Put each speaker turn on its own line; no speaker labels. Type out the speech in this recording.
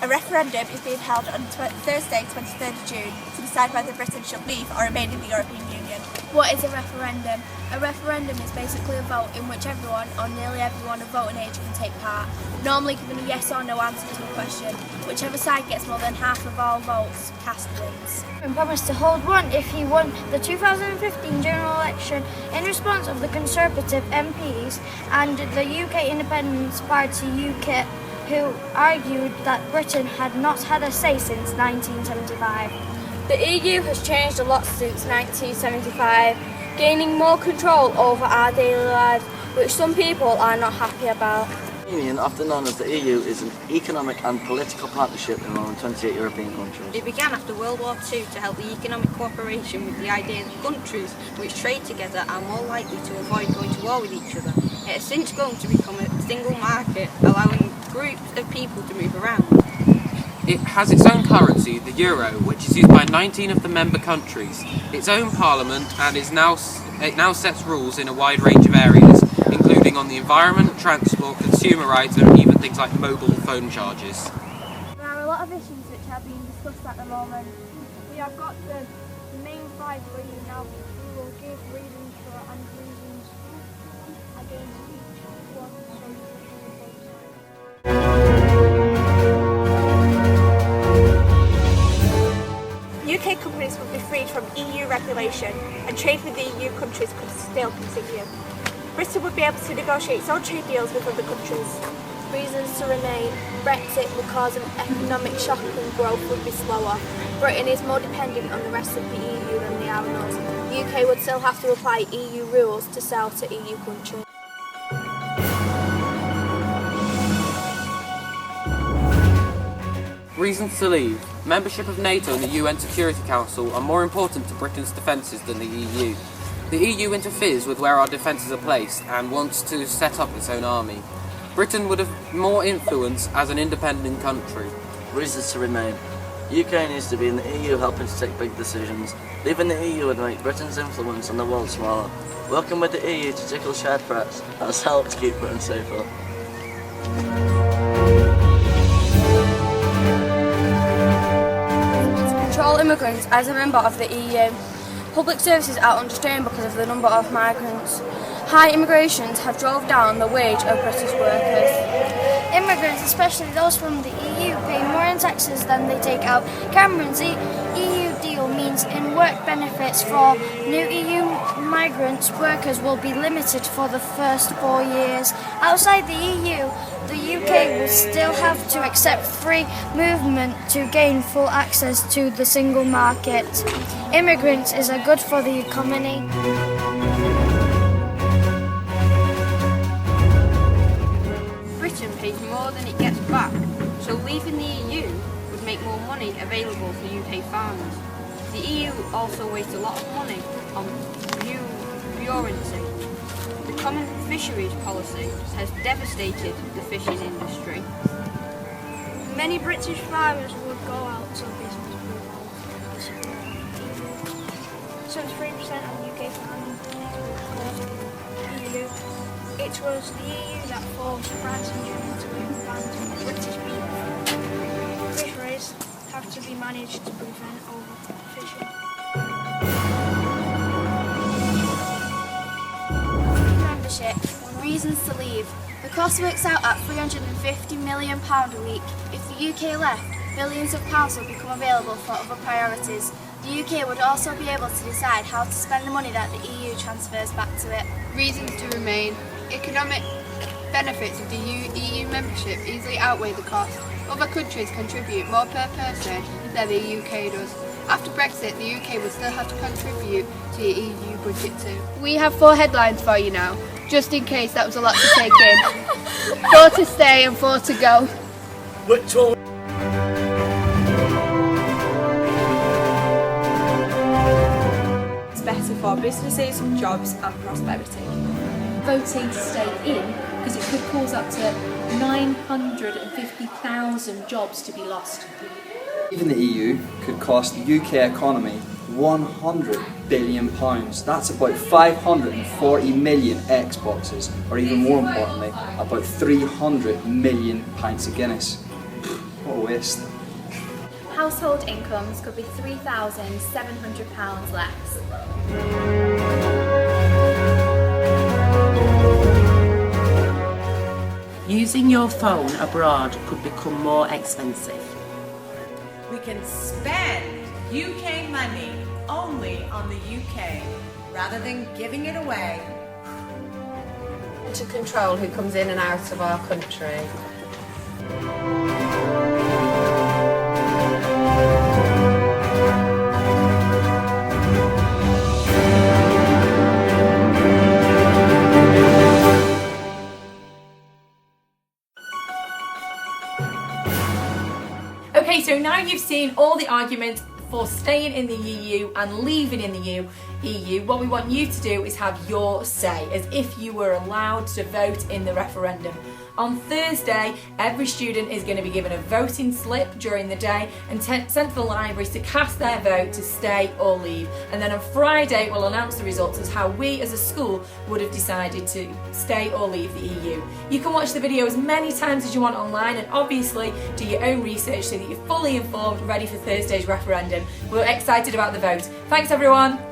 A referendum is being held on Thursday, 23rd of June, to decide whether Britain should leave or remain in the European Union.
What is a referendum? A referendum is basically a vote in which everyone, or nearly everyone of voting age, can take part, normally giving a yes or no answer to a question. Whichever side gets more than half of all votes cast wins.
And promised to hold one if he won the 2015 general election in response of the Conservative MPs and the UK Independence Party UKIP, who argued that Britain had not had a say since 1975.
The EU has changed a lot since 1975, gaining more control over our daily lives, which some people are not happy about.
The Union, often known as the EU, is an economic and political partnership among 28 European countries.
It began after World War II to help the economic cooperation with the idea that countries which trade together are more likely to avoid going to war with each other. It has since grown to become a single market, allowing groups of people to move around.
It has its own currency, the euro, which is used by 19 of the member countries, its own parliament, and it now sets rules in a wide range of areas, including on the environment, transport, consumer rights, and even things like mobile phone charges.
There are a lot of issues which are being discussed at the moment. We have got the main five for you now. We will give reasons for and reasons against each one.
UK companies will be freed from EU regulation and trade with the EU countries could still continue. Britain would be able to negotiate its own trade deals with other countries.
Reasons to remain. Brexit will cause an economic shock and growth would be slower. Britain is more dependent on the rest of the EU than they are on us. The UK would still have to apply EU rules to sell to EU countries.
Reasons to leave. Membership of NATO and the UN Security Council are more important to Britain's defences than the EU. The EU interferes with where our defences are placed and wants to set up its own army. Britain would have more influence as an independent country.
Reasons to remain. UK needs to be in the EU helping to take big decisions. Leaving the EU would make Britain's influence on the world smaller. Working with the EU to tackle shared threats has helped keep Britain safer.
Control immigrants as a member of the EU. Public services are under strain because of the number of migrants. High immigrations have drove down the wage of British workers.
Immigrants, especially those from the EU, pay more in taxes than they take out. Cameron's EU deal means in work benefits for new EU migrants workers will be limited for the first 4 years. Outside the EU, the UK will still have to accept free movement to gain full access to the single market. Immigrants is good for the economy.
Britain pays more than it gets back, so leaving the EU would make more money available for UK farmers. The EU also wastes a lot of money on buoyancy. The common fisheries policy has devastated the fishing industry.
Many British farmers would go out of business. Since 3% of UK farming EU, it was the EU that forced France and Germany to move bans on British beef. Fisheries have to be managed to prevent overfishing.
Membership. Reasons to leave. The cost works out at £350 million a week. If the UK left, billions of pounds would become available for other priorities. The UK would also be able to decide how to spend the money that the EU transfers back to it.
Reasons to remain. Economic benefits of the EU membership easily outweigh the cost. Other countries contribute more per person than the UK does. After Brexit, the UK would still have to contribute to the EU budget too.
We have 4 headlines for you now, just in case that was a lot to take in. 4 to stay and 4 to go.
Which one?
It's better for businesses, jobs and prosperity.
Voting to stay in because it could cause up to 950,000 jobs to be lost.
Leaving the EU could cost the UK economy £100 billion. That's about 540 million Xboxes, or even more importantly, about 300 million pints of Guinness. total waste.
Household incomes could be £3,700 less.
Using your phone abroad could become more expensive.
We can spend UK money only on the UK rather than giving it away.
To control who comes in and out of our country.
Okay, so now you've seen all the arguments for staying in the EU and leaving in the EU, what we want you to do is have your say, as if you were allowed to vote in the referendum. On Thursday, every student is going to be given a voting slip during the day and sent to the libraries to cast their vote to stay or leave. And then on Friday, we'll announce the results as how we as a school would have decided to stay or leave the EU. You can watch the video as many times as you want online and obviously do your own research so that you're fully informed, ready for Thursday's referendum. We're excited about the vote. Thanks everyone.